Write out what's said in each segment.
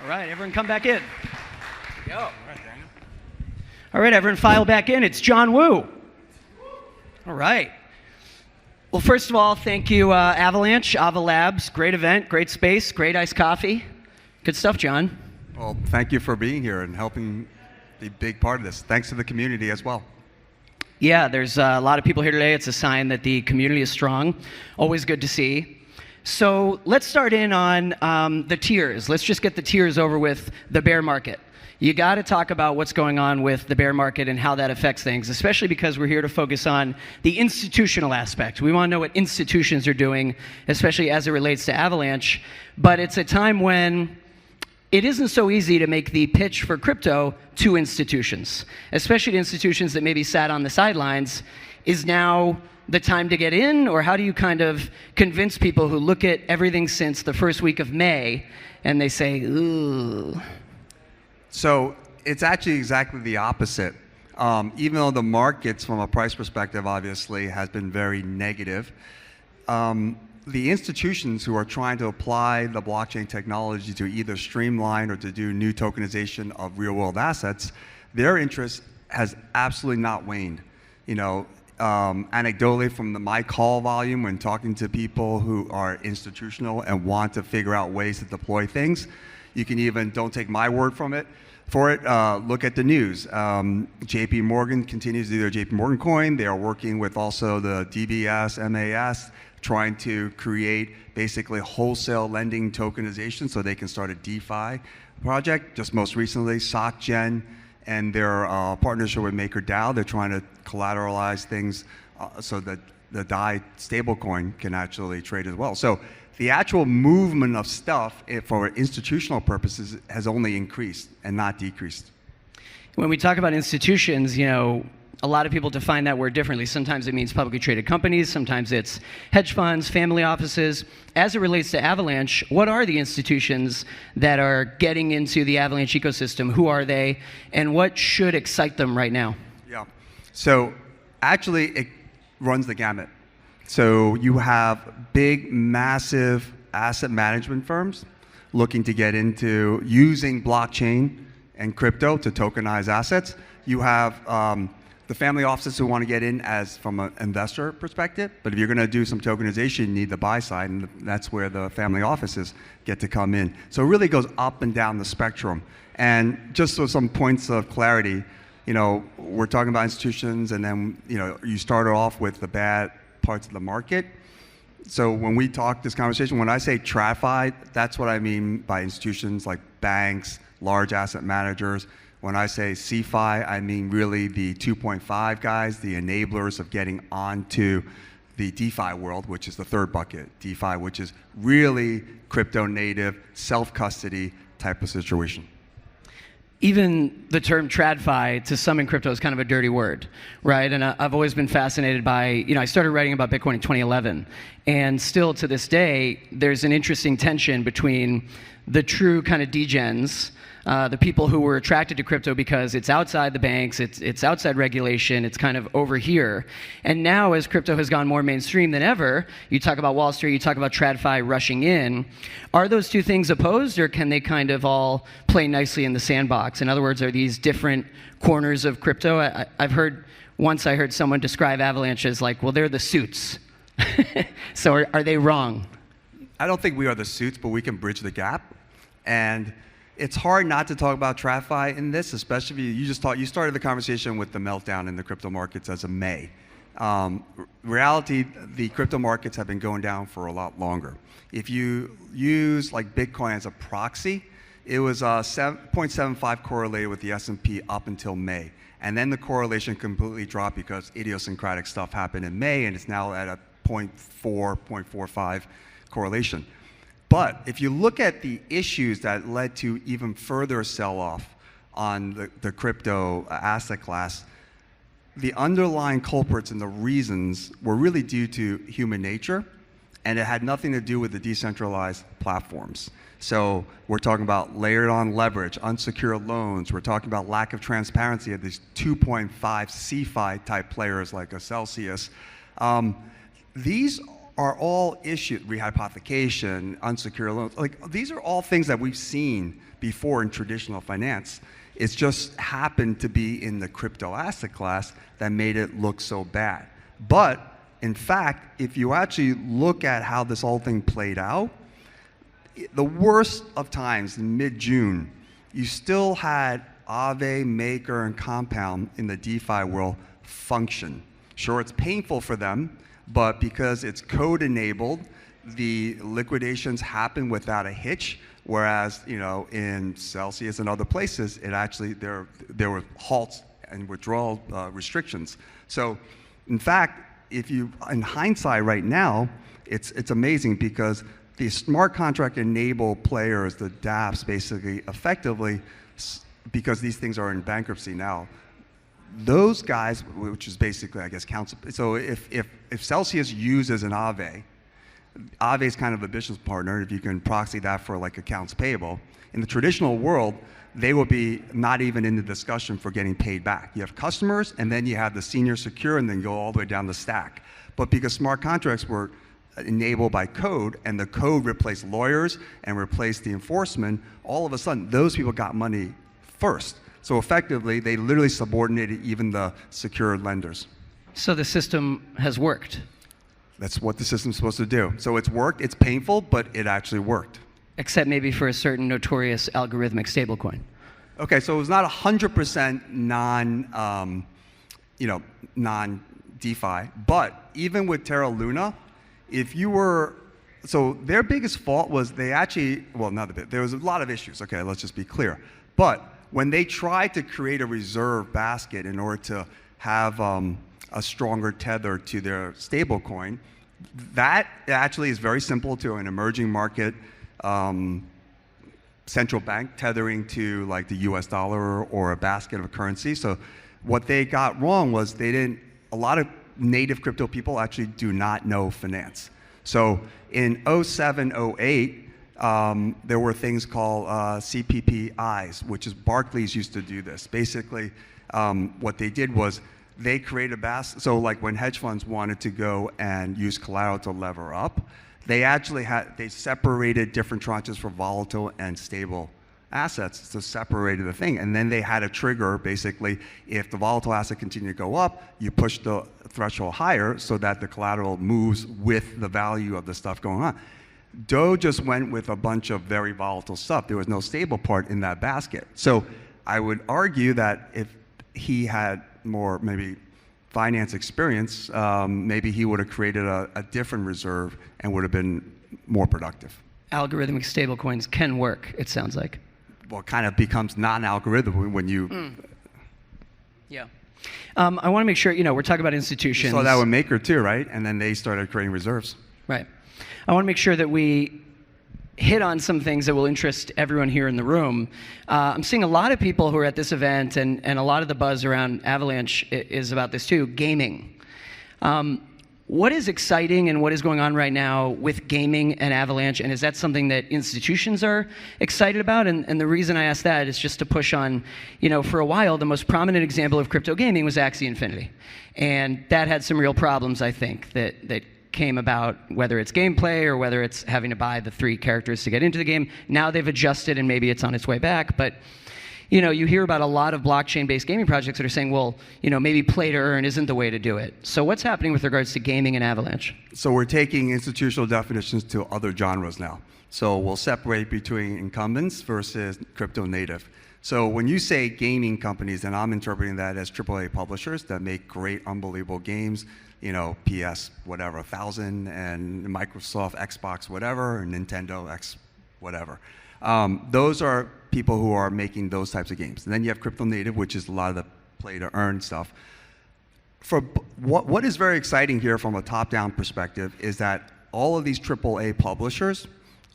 All right, everyone come back in. Yo. All right, Daniel. All right, everyone file back in. It's John Woo. All right. Well, first of all, thank you, Avalanche, Ava Labs. Great event, great space, great iced coffee. Good stuff, John. Well, thank you for being here and helping be a big part of this. Thanks to the community as well. Yeah, there's a lot of people here today. It's a sign that the community is strong. Always good to see. So let's start in on the tiers. Let's just get the tiers over with the bear market. You got to talk about what's going on with the bear market and how that affects things, especially because we're here to focus on the institutional aspect. We want to know what institutions are doing, especially as it relates to Avalanche. But it's a time when it isn't so easy to make the pitch for crypto to institutions, especially to institutions that maybe sat on the sidelines. Is now the time to get in, or how do you kind of convince people who look at everything since the first week of May and they say, ooh? So it's actually exactly the opposite. Even though the markets, from a price perspective, obviously has been very negative, the institutions who are trying to apply the blockchain technology to either streamline or to do new tokenization of real-world assets, their interest has absolutely not waned. You know, anecdotally from my call volume when talking to people who are institutional and want to figure out ways to deploy things, you can even, don't take my word for it, look at the news. JP Morgan continues to do their JP Morgan coin. They are working with also the DBS, MAS, trying to create basically wholesale lending tokenization so they can start a DeFi project. Just most recently, SocGen and their partnership with MakerDAO, they're trying to collateralize things so that the DAI stablecoin can actually trade as well. So the actual movement of stuff for institutional purposes has only increased and not decreased. When we talk about institutions, you know, a lot of people define that word differently. Sometimes it means publicly traded companies, sometimes it's hedge funds, family offices. As it relates to Avalanche, what are the institutions that are getting into the Avalanche ecosystem? Who are they, and what should excite them right now? Yeah, so actually it runs the gamut. So you have big, massive asset management firms looking to get into using blockchain and crypto to tokenize assets. You have the family offices who want to get in as from an investor perspective, but if you're going to do some tokenization, you need the buy side, and that's where the family offices get to come in. So it really goes up and down the spectrum. And just so some points of clarity, you know, we're talking about institutions, and then, you know, you started off with the bad parts of the market. So when we talk this conversation, when I say TradFi, that's what I mean by institutions like banks, large asset managers. When I say CeFi, I mean really the 2.5 guys, the enablers of getting onto the DeFi world, which is the third bucket. DeFi, which is really crypto native, self-custody type of situation. Even the term TradFi to some in crypto is kind of a dirty word, right? And I've always been fascinated by, you know, I started writing about Bitcoin in 2011, and still to this day, there's an interesting tension between the true kind of degens, the people who were attracted to crypto because it's outside the banks, it's outside regulation, it's kind of over here. And now as crypto has gone more mainstream than ever, you talk about Wall Street, you talk about TradFi rushing in. Are those two things opposed, or can they kind of all play nicely in the sandbox? In other words, are these different corners of crypto? Once I heard someone describe Avalanche as like, well, they're the suits. So are they wrong? I don't think we are the suits, but we can bridge the gap. And it's hard not to talk about TradFi in this, especially if you started the conversation with the meltdown in the crypto markets as of May. Reality, the crypto markets have been going down for a lot longer. If you use like Bitcoin as a proxy, it was 0.75 correlated with the S&P up until May. And then the correlation completely dropped because idiosyncratic stuff happened in May, and it's now at a 0.4, 0.45 correlation. But if you look at the issues that led to even further sell-off on the crypto asset class, the underlying culprits and the reasons were really due to human nature, and it had nothing to do with the decentralized platforms. So we're talking about layered on leverage, unsecured loans. We're talking about lack of transparency of these 2.5 CeFi type players like a Celsius. These are all issues, rehypothecation, unsecured loans. Like, these are all things that we've seen before in traditional finance. It's just happened to be in the crypto asset class that made it look so bad. But in fact, if you actually look at how this whole thing played out, the worst of times in mid-June, you still had Aave, Maker, and Compound in the DeFi world function. Sure, it's painful for them, but because it's code-enabled, the liquidations happen without a hitch, whereas, you know, in Celsius and other places, it actually, there were halts and withdrawal restrictions. So, in fact, if you, in hindsight right now, it's amazing because the smart contract enabled players, the dApps, basically, effectively, because these things are in bankruptcy now, those guys, which is basically, I guess, counts. So if Celsius uses an Aave is kind of a business partner, if you can proxy that for like accounts payable. In the traditional world, they will be not even in the discussion for getting paid back. You have customers, and then you have the senior secure, and then go all the way down the stack. But because smart contracts were enabled by code, and the code replaced lawyers and replaced the enforcement, all of a sudden, those people got money first. So effectively, they literally subordinated even the secured lenders. So the system has worked. That's what the system's supposed to do. So it's worked, it's painful, but it actually worked. Except maybe for a certain notorious algorithmic stablecoin. Okay, so it was not 100% non-DeFi, but even with Terra Luna, if you were, so their biggest fault was they actually, well, not a bit, there was a lot of issues, okay, let's just be clear. But when they tried to create a reserve basket in order to have a stronger tether to their stablecoin, that actually is very simple to an emerging market central bank tethering to like the US dollar or a basket of currency. So what they got wrong was a lot of native crypto people actually do not know finance. So in 07, 08, there were things called CPPIs, which is Barclays used to do this. Basically, what they did was they created a basket. So like when hedge funds wanted to go and use collateral to lever up, they separated different tranches for volatile and stable assets, so separated the thing. And then they had a trigger, basically, if the volatile asset continued to go up, you push the threshold higher so that the collateral moves with the value of the stuff going on. Doe just went with a bunch of very volatile stuff. There was no stable part in that basket. So I would argue that if he had more maybe finance experience, maybe he would have created a different reserve and would have been more productive. Algorithmic stablecoins can work, it sounds like. Well, it kind of becomes non-algorithmic when you... Yeah. I want to make sure, we're talking about institutions. You saw that with Maker too, right? And then they started creating reserves. Right. I want to make sure that we hit on some things that will interest everyone here in the room. I'm seeing a lot of people who are at this event, and a lot of the buzz around Avalanche is about this too, gaming. What is exciting and what is going on right now with gaming and Avalanche, and is that something that institutions are excited about? And the reason I ask that is just to push on, for a while, the most prominent example of crypto gaming was Axie Infinity. And that had some real problems, I think, that came about, whether it's gameplay or whether it's having to buy the 3 characters to get into the game. Now they've adjusted and maybe it's on its way back, but you hear about a lot of blockchain-based gaming projects that are saying, well, maybe play to earn isn't the way to do it. So what's happening with regards to gaming and Avalanche? So we're taking institutional definitions to other genres now. So we'll separate between incumbents versus crypto native. So when you say gaming companies, and I'm interpreting that as AAA publishers that make great, unbelievable games, PS, whatever, 1000, and Microsoft, Xbox, whatever, or Nintendo, X, whatever. Those are people who are making those types of games. And then you have crypto native, which is a lot of the play to earn stuff. For what is very exciting here from a top-down perspective is that all of these AAA publishers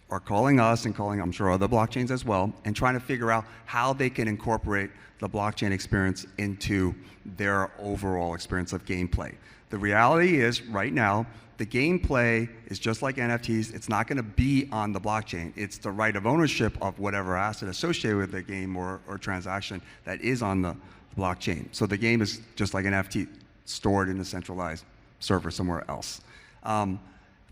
are calling us and calling, I'm sure, other blockchains as well, and trying to figure out how they can incorporate the blockchain experience into their overall experience of gameplay. The reality is, right now, the gameplay is just like NFTs. It's not going to be on the blockchain. It's the right of ownership of whatever asset associated with the game or transaction that is on the blockchain. So the game is just like an NFT, stored in a centralized server somewhere else.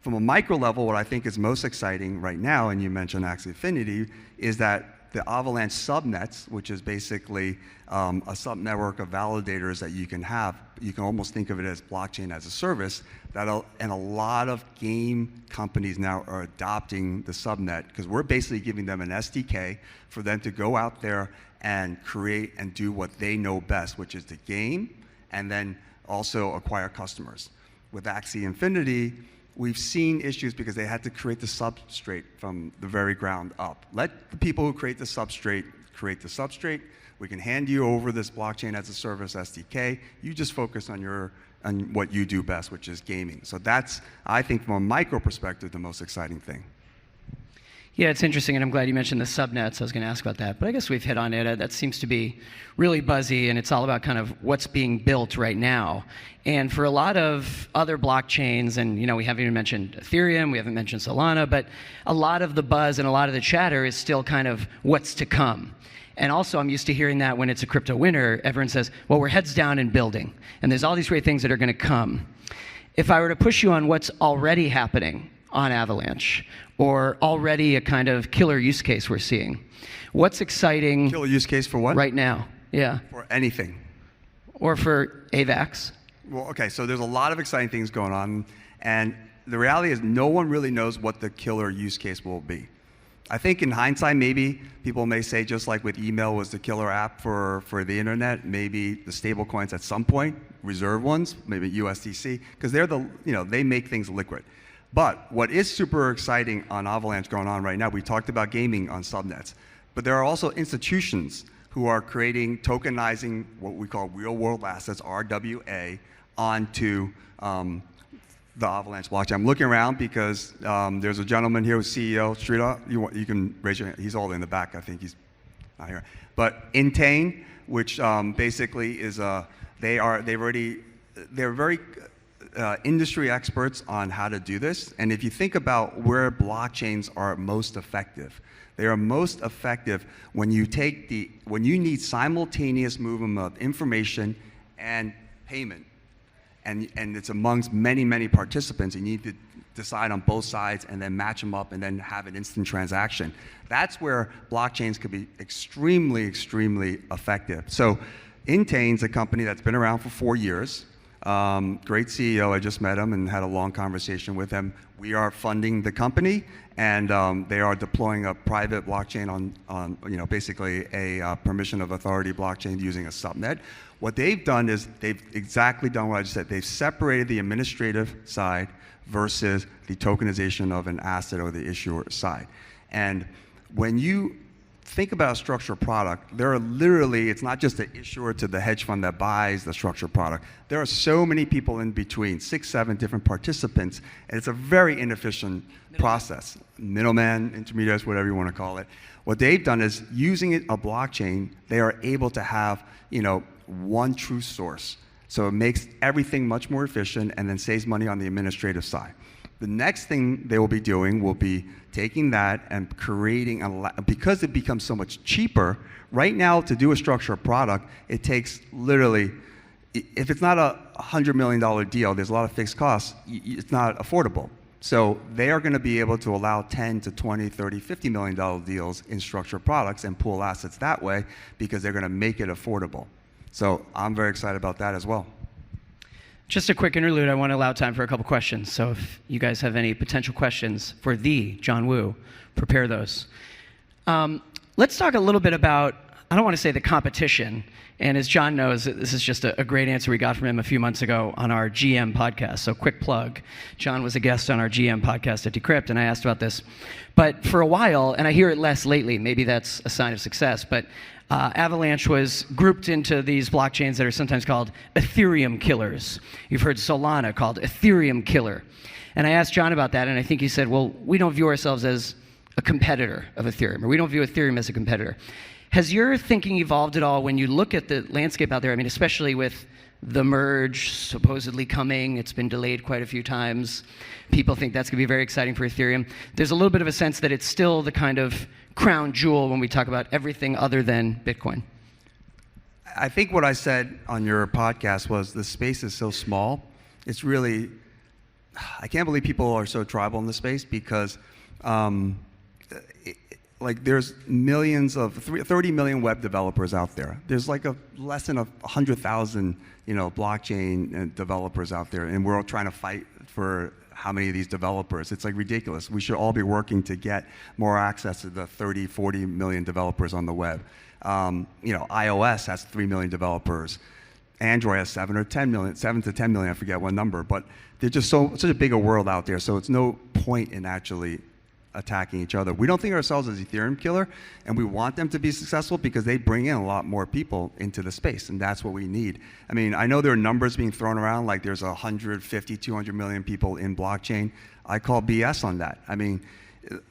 From a micro level, what I think is most exciting right now, and you mentioned Axie Infinity, is that the Avalanche subnets, which is basically a subnetwork of validators that you can have. You can almost think of it as blockchain as a service. And a lot of game companies now are adopting the subnet because we're basically giving them an SDK for them to go out there and create and do what they know best, which is the game, and then also acquire customers. With Axie Infinity, we've seen issues because they had to create the substrate from the very ground up. Let the people who create the substrate create the substrate. We can hand you over this blockchain as a service SDK. You just focus on what you do best, which is gaming. So that's, I think, from a micro perspective, the most exciting thing. Yeah, it's interesting, and I'm glad you mentioned the subnets. I was going to ask about that, but I guess we've hit on it. That seems to be really buzzy, and it's all about kind of what's being built right now. And for a lot of other blockchains, and we haven't even mentioned Ethereum, we haven't mentioned Solana, but a lot of the buzz and a lot of the chatter is still kind of what's to come. And also, I'm used to hearing that when it's a crypto winter, everyone says, well, we're heads down and building, and there's all these great things that are going to come. If I were to push you on what's already happening on Avalanche, or already a kind of killer use case we're seeing, what's exciting? Killer use case for what? Right now, yeah. For anything. Or for AVAX. Well, okay, so there's a lot of exciting things going on, and the reality is no one really knows what the killer use case will be. I think in hindsight, maybe people may say, just like with email was the killer app for the internet, maybe the stable coins at some point, reserve ones, maybe USDC, because they make things liquid. But what is super exciting on Avalanche going on right now, we talked about gaming on subnets, but there are also institutions who are creating, tokenizing what we call real world assets, RWA, onto the Avalanche blockchain. I'm looking around because there's a gentleman here who's CEO, Sridhar. You can raise your hand. He's all in the back. I think he's not here. But Intane, which basically is they're very industry experts on how to do this. And if you think about where blockchains are most effective, they are most effective when you need simultaneous movement of information and payment. And it's amongst many, many participants. You need to decide on both sides and then match them up and then have an instant transaction. That's where blockchains could be extremely, extremely effective. So Intane's a company that's been around for 4 years. Great CEO. I just met him and had a long conversation with him. We are funding the company, and they are deploying a private blockchain on basically a permission of authority blockchain using a subnet. What they've done is they've exactly done what I just said. They've separated the administrative side versus the tokenization of an asset or the issuer side. And when you think about a structured product, there are literally, it's not just the issuer to the hedge fund that buys the structured product. There are so many people in between, 6, 7 different participants, and it's a very inefficient process. Middleman, intermediaries, whatever you want to call it. What they've done is using a blockchain, they are able to have, one true source. So it makes everything much more efficient and then saves money on the administrative side. The next thing they will be doing will be taking that and creating, because it becomes so much cheaper, right now to do a structured product, it takes literally, if it's not a $100 million deal, there's a lot of fixed costs, it's not affordable. So they are going to be able to allow 10 to 20, 30, $50 million deals in structured products and pool assets that way because they're going to make it affordable. So I'm very excited about that as well. Just a quick interlude. I want to allow time for a couple questions. So if you guys have any potential questions for the John Wu, prepare those. Let's talk a little bit about, I don't want to say the competition. And as John knows, this is just a great answer we got from him a few months ago on our GM podcast. So quick plug. John was a guest on our GM podcast at Decrypt, and I asked about this. But for a while, and I hear it less lately, maybe that's a sign of success, but Avalanche was grouped into these blockchains that are sometimes called Ethereum killers. You've heard Solana called Ethereum killer. And I asked John about that, and I think he said, well, we don't view ourselves as a competitor of Ethereum, or we don't view Ethereum as a competitor. Has your thinking evolved at all when you look at the landscape out there? I mean, especially with the merge supposedly coming. It's been delayed quite a few times. People think that's going to be very exciting for Ethereum. There's a little bit of a sense that it's still the kind of crown jewel when we talk about everything other than Bitcoin. I think what I said on your podcast was the space is so small. It's really, I can't believe people are so tribal in the space because like there's millions of 30 million web developers out there. There's like less than 100,000 blockchain developers out there, and we're all trying to fight for how many of these developers. It's like ridiculous. We should all be working to get more access to the 30, 40 million developers on the web. iOS has 3 million developers. Android has 7 to 10 million, I forget what number, but there's just such a big a world out there, so it's no point in actually attacking each other. We don't think of ourselves as Ethereum killer, and we want them to be successful because they bring in a lot more people into the space, and that's what we need. I mean, I know there are numbers being thrown around, like there's 150, 200 million people in blockchain. I call BS on that. I mean,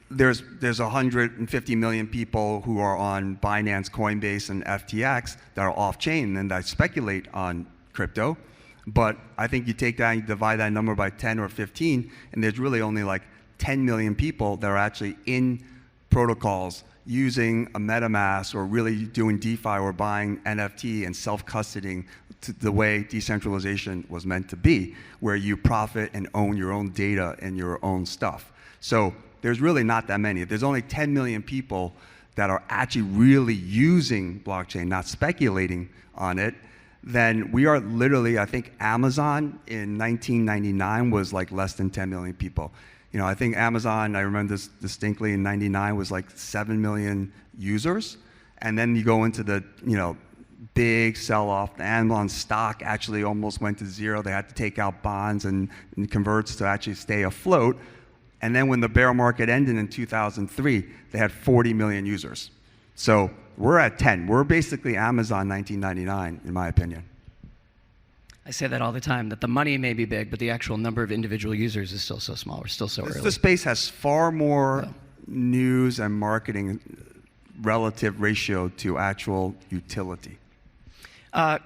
there's 150 million people who are on Binance, Coinbase, and FTX that are off-chain and that speculate on crypto. But I think you take that and you divide that number by 10 or 15, and there's really only like 10 million people that are actually in protocols using a MetaMask or really doing DeFi or buying NFT and self-custodying the way decentralization was meant to be, where you profit and own your own data and your own stuff. So there's really not that many. If there's only 10 million people that are actually really using blockchain, not speculating on it, then we are literally, I think Amazon in 1999 was like less than 10 million people. I think Amazon, I remember this distinctly, in 99 was like 7 million users. And then you go into the, big sell-off. The Amazon stock actually almost went to zero. They had to take out bonds and converts to actually stay afloat. And then when the bear market ended in 2003, they had 40 million users. So we're at 10. We're basically Amazon 1999, in my opinion. I say that all the time, that the money may be big, but the actual number of individual users is still so small. We're still so early. The space has far more news and marketing relative ratio to actual utility.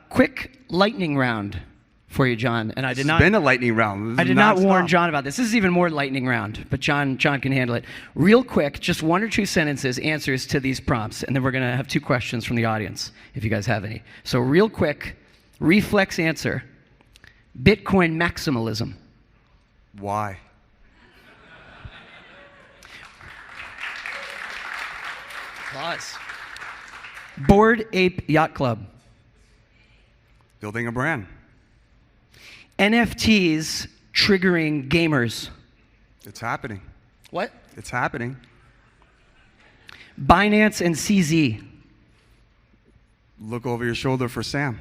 Quick lightning round for you, John. And I did not. It's been a lightning round. I did not warn John about this. This is even more lightning round, but John can handle it. Real quick, just 1 or 2 sentences, answers to these prompts, and then we're going to have 2 questions from the audience, if you guys have any. So real quick, reflex answer. Bitcoin maximalism. Why? Applause. Bored Ape Yacht Club. Building a brand. NFTs triggering gamers. It's happening. What? It's happening. Binance and CZ. Look over your shoulder for Sam.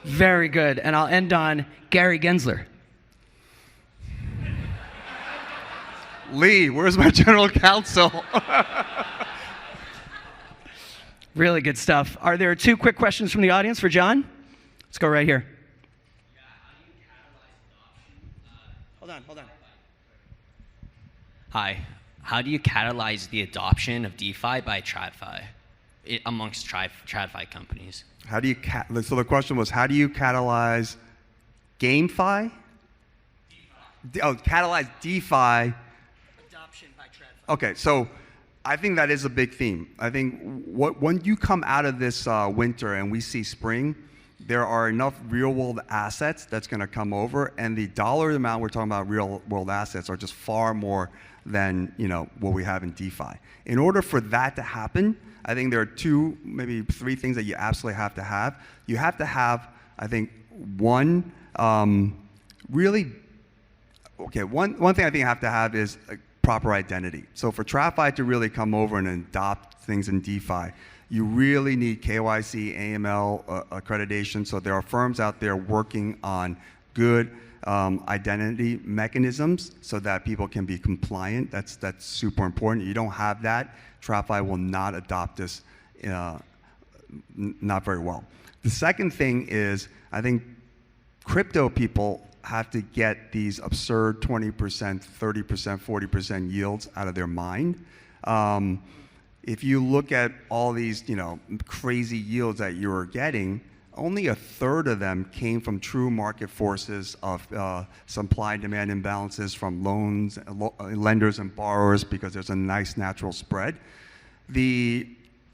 Very good. And I'll end on Gary Gensler. Lee, where's my general counsel? Really good stuff. Are there 2 quick questions from the audience for John? Let's go right here. Hold on. Hi. How do you catalyze the adoption of DeFi by TradFi amongst TradFi companies? How do you so the question was, how do you catalyze GameFi? Catalyze DeFi. Adoption by TradFi. Okay, so I think that is a big theme. I think when you come out of this winter and we see spring, there are enough real-world assets that's going to come over, and the dollar amount we're talking about real-world assets are just far more than what we have in DeFi. In order for that to happen, I think there are 2, maybe 3 things that you absolutely have to have. You have to have, I think, one thing I think you have to have is a proper identity. So for TradFi to really come over and adopt things in DeFi, you really need KYC, AML accreditation. So there are firms out there working on good identity mechanisms so that people can be compliant. That's super important. You don't have that, TradFi will not adopt this not very well. The second thing is, I think crypto people have to get these absurd 20%, 30%, 40% yields out of their mind. If you look at all these, crazy yields that you're getting, only 1/3 of them came from true market forces of supply and demand imbalances from loans, lenders and borrowers, because there's a nice natural spread. The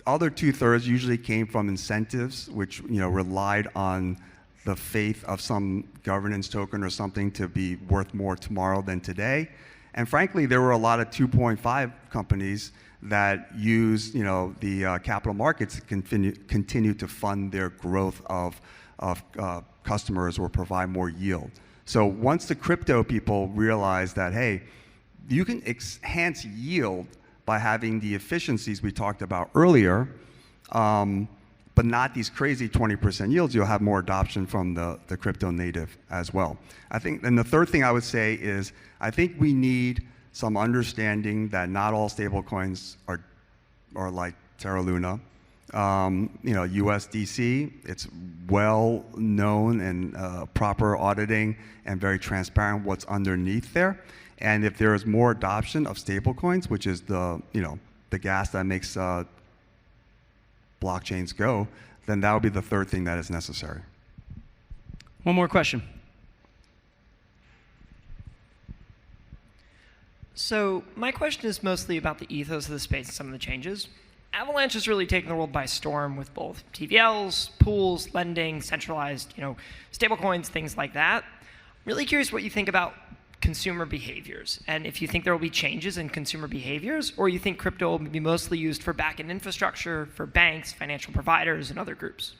other 2/3 usually came from incentives, which relied on the faith of some governance token or something to be worth more tomorrow than today. And frankly, there were a lot of 2.5 companies that use, the capital markets to continue to fund their growth of customers or provide more yield. So once the crypto people realize that, hey, you can enhance yield by having the efficiencies we talked about earlier, but not these crazy 20% yields, you'll have more adoption from the crypto native as well. I think, and the third thing I would say is, I think we need some understanding that not all stablecoins are like Terra Luna. USDC, it's well known and proper auditing and very transparent what's underneath there. And if there is more adoption of stablecoins, which is the gas that makes blockchains go, then that would be the third thing that is necessary. One more question. So my question is mostly about the ethos of the space and some of the changes. Avalanche has really taken the world by storm with both TVLs, pools, lending, centralized, stablecoins, things like that. Really curious what you think about consumer behaviors, and if you think there will be changes in consumer behaviors, or you think crypto will be mostly used for back-end infrastructure, for banks, financial providers, and other groups.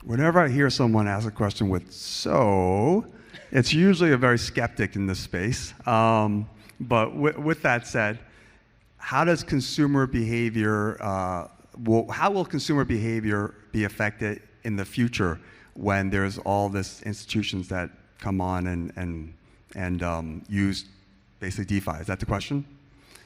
Whenever I hear someone ask a question with "so," it's usually a very skeptic in this space. But with that said, how does consumer behavior? How will consumer behavior be affected in the future when there's all this institutions that come on and use basically DeFi? Is that the question?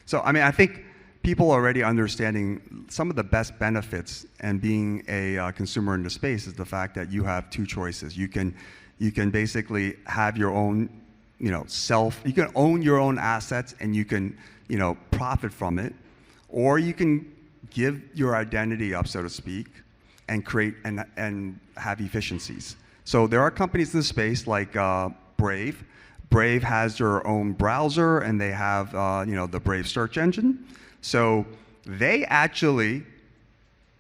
So I think people already understanding some of the best benefits and being a consumer in the space is the fact that you have two choices. You can basically have your own, you can own your own assets and you can, profit from it, or you can give your identity up, so to speak, and create and have efficiencies. So there are companies in the space like Brave. Brave has their own browser and they have, the Brave search engine. So they actually,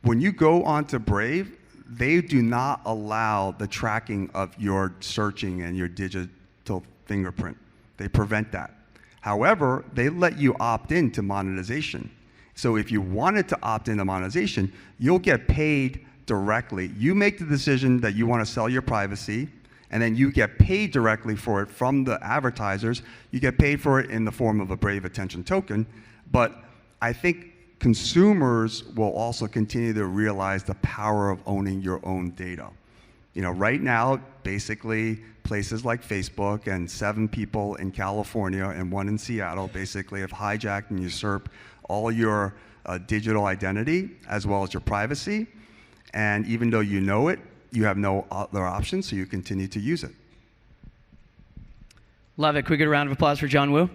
when you go onto Brave, they do not allow the tracking of your searching and your digital fingerprint. They prevent that. However, they let you opt into monetization. So if you wanted to opt into monetization, you'll get paid directly. You make the decision that you want to sell your privacy, and then you get paid directly for it from the advertisers. You get paid for it in the form of a Brave Attention token. But I think consumers will also continue to realize the power of owning your own data. Right now, basically, places like Facebook and 7 people in California and 1 in Seattle basically have hijacked and usurped all your digital identity as well as your privacy. And even though you know it, you have no other option, so you continue to use it. Love it. Can we get a round of applause for John Wu?